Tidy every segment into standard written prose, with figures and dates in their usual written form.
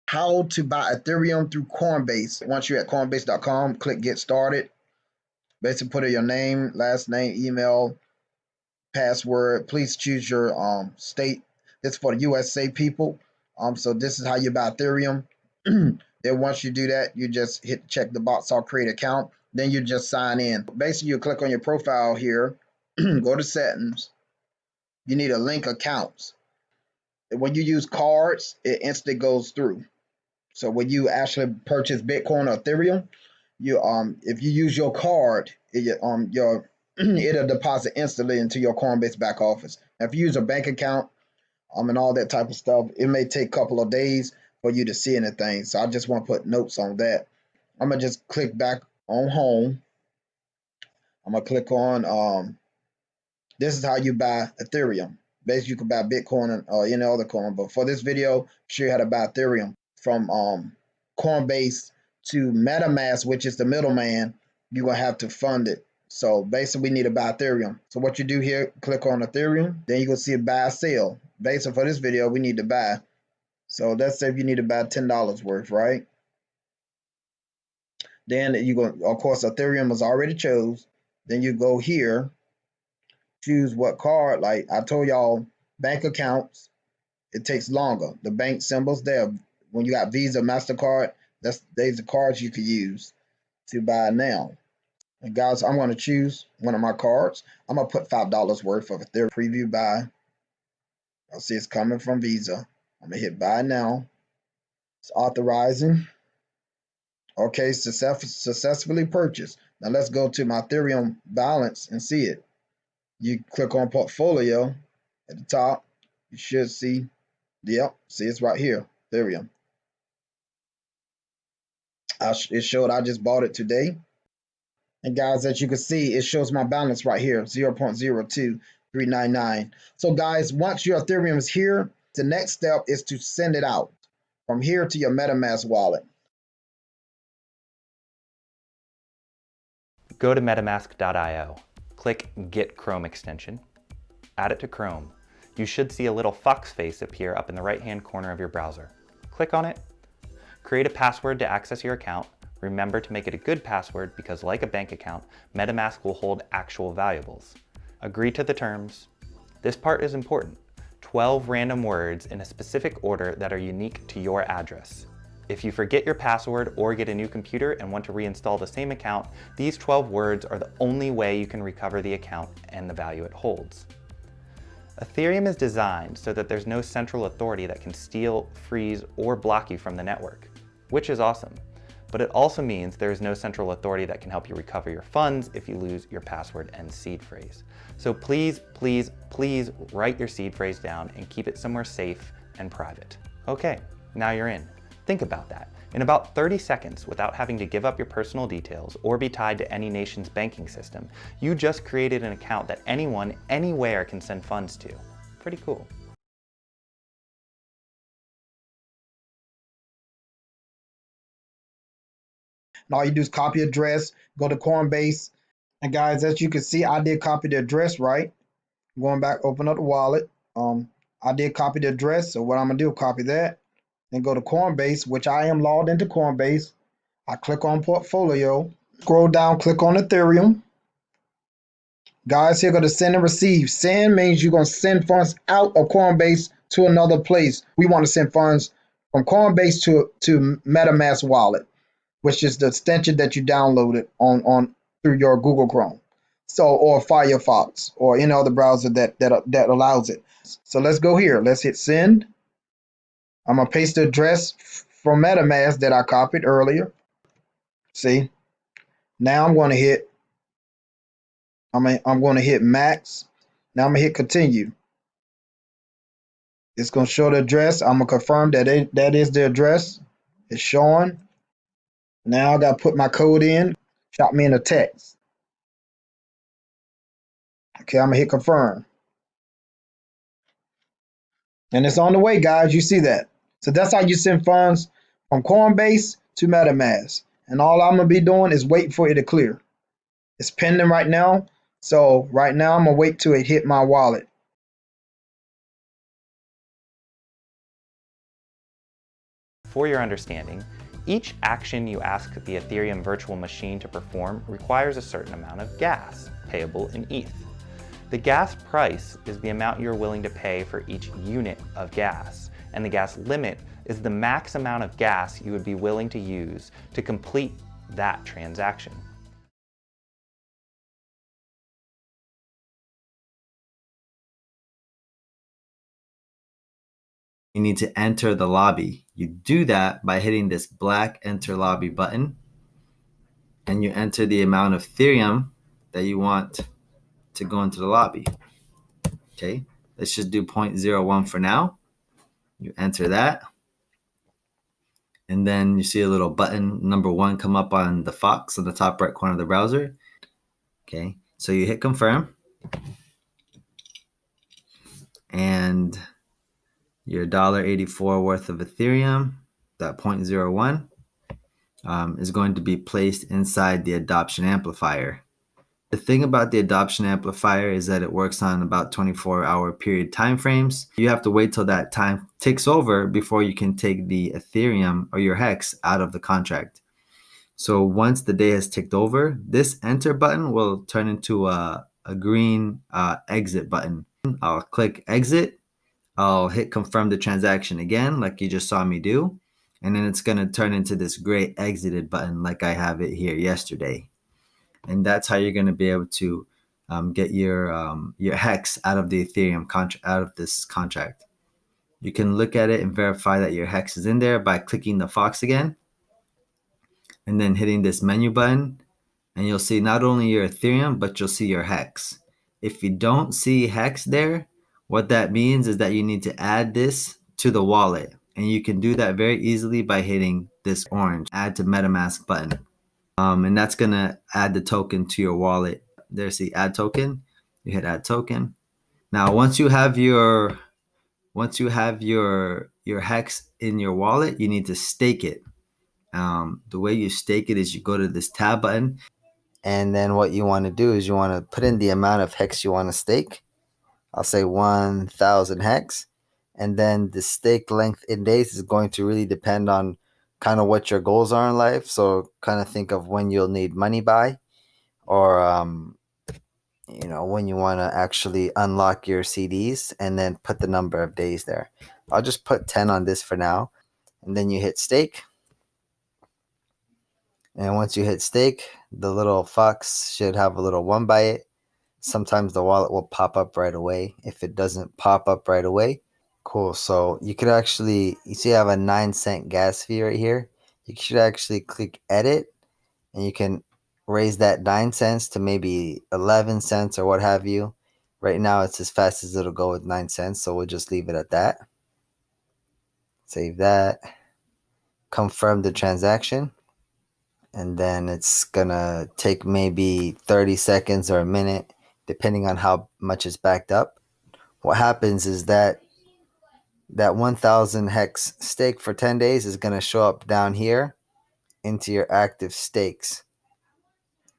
how to buy Ethereum through Coinbase. Once you're at Coinbase.com, click Get Started. Basically, put in your name, last name, email, password. Please choose your state. This is for the USA people. So this is how you buy Ethereum. Then once you do that, you just check the box, I'll create account. Then you just sign in. Basically, you click on your profile here, go to settings. You need a link accounts. When you use cards, it instantly goes through. So when you actually purchase Bitcoin or Ethereum, you if you use your card, it'll deposit instantly into your Coinbase back office. Now, if you use a bank account, and all that type of stuff, it may take a couple of days for you to see anything. So I just want to put notes on that. I'm gonna just click back on home. I'm gonna click on this is how you buy Ethereum. Basically, you can buy Bitcoin or any other coin, but for this video, show you how to buy Ethereum from Coinbase to Metamask, which is the middleman. You're gonna have to fund it. So basically, we need to buy Ethereum. So what you do here, click on Ethereum, then you're gonna see a buy sell. Basically, for this video, we need to buy. So let's say if you need to buy $10 worth, right? Then you go, of course, Ethereum was already chose. Then you go here, choose what card. Like I told y'all, bank accounts, it takes longer. The bank symbols there. When you got Visa, MasterCard, these are the cards you could use to buy now. And guys, I'm going to choose one of my cards. I'm going to put $5 worth of Ethereum preview buy. I'll see it's coming from Visa. I'm going to hit buy now. It's authorizing. Okay, successfully purchased. Now let's go to my Ethereum balance and see it. You click on portfolio at the top. You should see, yep, see it's right here, Ethereum. It showed I just bought it today. And guys, as you can see, it shows my balance right here, 0.02399. So guys, once your Ethereum is here, the next step is to send it out from here to your Metamask wallet. Go to metamask.io, click Get Chrome extension, add it to Chrome. You should see a little fox face appear up in the right-hand corner of your browser. Click on it, create a password to access your account. Remember to make it a good password because, like a bank account, MetaMask will hold actual valuables. Agree to the terms. This part is important. 12 random words in a specific order that are unique to your address. If you forget your password or get a new computer and want to reinstall the same account, these 12 words are the only way you can recover the account and the value it holds. Ethereum is designed so that there's no central authority that can steal, freeze, or block you from the network, which is awesome. But it also means there is no central authority that can help you recover your funds if you lose your password and seed phrase. So please, please, please write your seed phrase down and keep it somewhere safe and private. Okay, now you're in. Think about that. In about 30 seconds, without having to give up your personal details or be tied to any nation's banking system, you just created an account that anyone, anywhere can send funds to. Pretty cool. And all you do is copy address, go to Coinbase. And guys, as you can see, I did copy the address, right? Going back, open up the wallet. I did copy the address. So what I'm gonna do, copy that. Then go to Coinbase, which I am logged into Coinbase. I click on portfolio, scroll down, click on Ethereum. Guys, here go to send and receive. Send means you're going to send funds out of Coinbase to another place. We want to send funds from Coinbase to MetaMask wallet, which is the extension that you downloaded on through your Google Chrome. So, or Firefox, or any other browser that allows it. So let's go here. Let's hit send. I'm gonna paste the address from MetaMask that I copied earlier. See, now I'm going to hit max. Now I'm gonna hit continue. It's gonna show the address. I'm gonna confirm that that is the address. It's showing. Now I gotta put my code in. Shot me in a text. Okay, I'm gonna hit confirm. And it's on the way, guys. You see that. So that's how you send funds from Coinbase to MetaMask. And all I'm gonna be doing is wait for it to clear. It's pending right now. So right now I'm gonna wait till it hit my wallet. For your understanding, each action you ask the Ethereum virtual machine to perform requires a certain amount of gas, payable in ETH. The gas price is the amount you're willing to pay for each unit of gas, and the gas limit is the max amount of gas you would be willing to use to complete that transaction. You need to enter the lobby. You do that by hitting this black enter lobby button, and you enter the amount of Ethereum that you want to go into the lobby. Okay, let's just do 0.01 for now. You enter that, and then you see a little button, number 1, come up on the Fox on the top right corner of the browser. Okay, so you hit confirm, and your $1.84 worth of Ethereum, that 0.01, is going to be placed inside the adoption amplifier. The thing about the adoption amplifier is that it works on about 24-hour period timeframes. You have to wait till that time ticks over before you can take the Ethereum or your HEX out of the contract. So once the day has ticked over, this enter button will turn into a green exit button. I'll click exit. I'll hit confirm the transaction again, like you just saw me do. And then it's going to turn into this gray exited button like I have it here yesterday. And that's how you're going to be able to get your HEX out of the Ethereum contract, out of this contract. You can look at it and verify that your HEX is in there by clicking the Fox again, and then hitting this menu button, and you'll see not only your Ethereum, but you'll see your HEX. If you don't see HEX there, what that means is that you need to add this to the wallet, and you can do that very easily by hitting this orange add to MetaMask button. And that's going to add the token to your wallet. There's the add token. You hit add token. Now, once you have your HEX in your wallet, you need to stake it. The way you stake it is you go to this tab button, and then what you want to do is you want to put in the amount of HEX you want to stake. I'll say 1,000 HEX. And then the stake length in days is going to really depend on kind of what your goals are in life. So kind of think of when you'll need money by, or when you want to actually unlock your CDs, and then put the number of days there. I'll just put 10 on this for now, and then you hit stake. And once you hit stake, the little fox should have a little 1 by it. Sometimes the wallet will pop up right away. If it doesn't pop up right away, cool. So you could actually, you see I have a 9-cent gas fee right here. You should actually click edit, and you can raise that 9 cents to maybe 11 cents or what have you. Right now it's as fast as it'll go with 9 cents. So we'll just leave it at that. Save that. Confirm the transaction. And then it's gonna take maybe 30 seconds or a minute, depending on how much is backed up. What happens is that 1,000 HEX stake for 10 days is going to show up down here into your active stakes.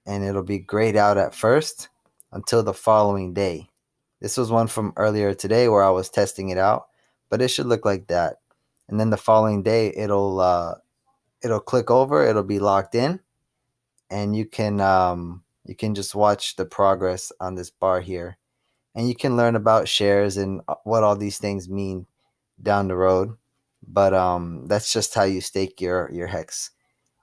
And it'll be grayed out at first until the following day. This was one from earlier today where I was testing it out, but it should look like that. And then the following day, it'll click over, it'll be locked in, and you can just watch the progress on this bar here. And you can learn about shares and what all these things mean down the road. But that's just how you stake your HEX.